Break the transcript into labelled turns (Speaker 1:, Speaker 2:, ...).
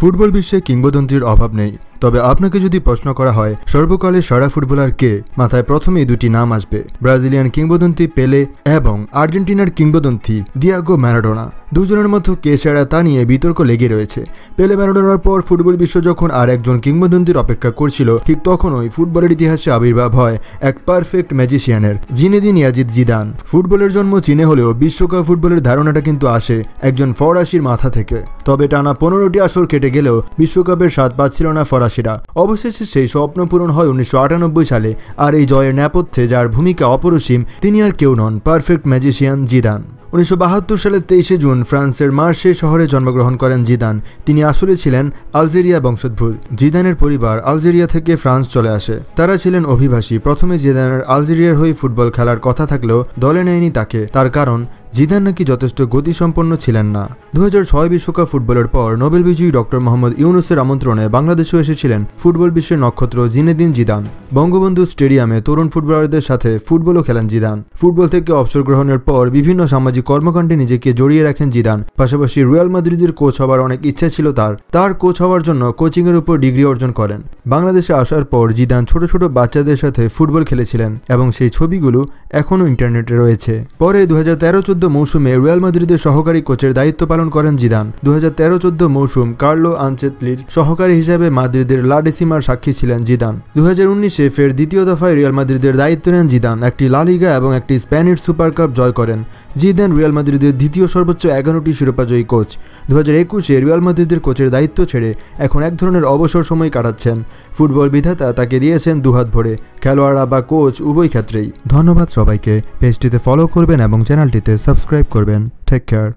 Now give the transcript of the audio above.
Speaker 1: Football বিশ্বে কিংবদন্তির অভাব নেই, তবে আপনাকে যদি প্রশ্ন করা হয় সর্বকালের সেরা ফুটবলার কে, মাথায় প্রথমেই দুটি নাম আসবে, ব্রাজিলিয়ান কিংবদন্তি পেলে এবং আর্জেন্টিনার কিংবদন্তি দিয়েগো ম্যারাডোনা। দুজনের মধ্যে কে সেরা তা নিয়ে বিতর্ক লেগে রয়েছে। পেলে ম্যারাডোনার পর ফুটবল বিশ্ব যখন আর একজন কিংবদন্তির অপেক্ষা করছিল, ঠিক তখনই ফুটবলের ইতিহাসে আবির্ভাব হয় এক পারফেক্ট ম্যাজিশিয়ানের, জিনেদিন ইয়াজিদ জিদান। ফুটবলের জন্ম চীনে হলেও বিশ্বকাপ ফুটবলের ধারণাটা কিন্তু আসে একজন ফরাসির মাথা থেকে। তবে টানা 15টি আসর কেটে গেলেও বিশ্বকাপের স্বাদ পাচ্ছিল না ফরাসিরা। অবশেষে সেই স্বপ্ন পূরণ হয় 1998 সালে, আর এই জয়ের নেপথ্যে যার ভূমিকা অপরিসীম, তিনি আর কেউ নন, পারফেক্ট ম্যাজিশিয়ান জিদান। 1972 সালের 23 জুন ফ্রান্সের মার্সে শহরে জন্মগ্রহণ করেন জিদান। তিনি আসলে ছিলেন আলজেরিয়া বংশোদ্ভূত। জিদানের পরিবার আলজেরিয়া থেকে ফ্রান্স চলে আসে। তারা ছিলেন অভিবাসী। প্রথমে জিদানের আলজেরিয়ার হয়ে ফুটবল খেলার কথা থাকলেও দলে নেয়নি তাকে, তার কারণ জিদান নাকি যথেষ্ট গতিসম্পন্ন ছিলেন না। 2006 বিশ্বকাপ ফুটবলের পর নোবেল বিজয়ী ডক্টর মোহাম্মদ ইউনুসের আমন্ত্রণে বাংলাদেশেও এসেছিলেন ফুটবল বিশ্বের নক্ষত্র জিনেদিন জিদান। বঙ্গবন্ধু স্টেডিয়ামে তরুণ ফুটবলারদের সাথে ফুটবলও খেলেন জিদান। ফুটবল থেকে অবসর গ্রহণের পর বিভিন্ন সামাজিক কর্মকাণ্ডে নিজেকে জড়িয়ে রাখেন জিদান। পাশাপাশি রিয়াল মাদ্রিদের কোচ হওয়ার অনেক ইচ্ছা ছিল তার কোচ হওয়ার জন্য কোচিংয়ের উপর ডিগ্রি অর্জন করেন। বাংলাদেশে আসার পর জিদান ছোট ছোট বাচ্চাদের সাথে ফুটবল খেলেছিলেন এবং সেই ছবিগুলো এখনও ইন্টারনেটে রয়েছে। পরে 2013-14 মৌসুমে রিয়াল মাদ্রিদের সহকারী কোচের দায়িত্ব পালন করেন জিদান। 2013-14 মৌসুম কার্লো আনচেলত্তির সহকারী হিসেবে মাদ্রিদের লা ডেসিমার সাক্ষী ছিলেন জিদান। 2019-এ ফের দ্বিতীয় দফায় রিয়াল মাদ্রিদের দায়িত্ব নেন জিদান। একটি লা লিগা এবং একটি স্প্যানিশ সুপার কাপ জয় করেন। জিদান রিয়াল মাদ্রিদের দ্বিতীয় সর্বোচ্চ 11টি শিরোপাজয়ী কোচ। 2021-এ রিয়াল মাদ্রিদের কোচের দায়িত্ব ছেড়ে এখন এক ধরনের অবসর সময় কাটাচ্ছেন। ফুটবল বিধাতা তাকে দিয়েছেন দুহাত ভরে, খেলোয়াড়রা বা কোচ উভয় ক্ষেত্রেই। ধন্যবাদ সবাইকে। পেজটিতে ফলো করবেন এবং চ্যানেলটিতে সাবস্ক্রাইব করবেন। Take care.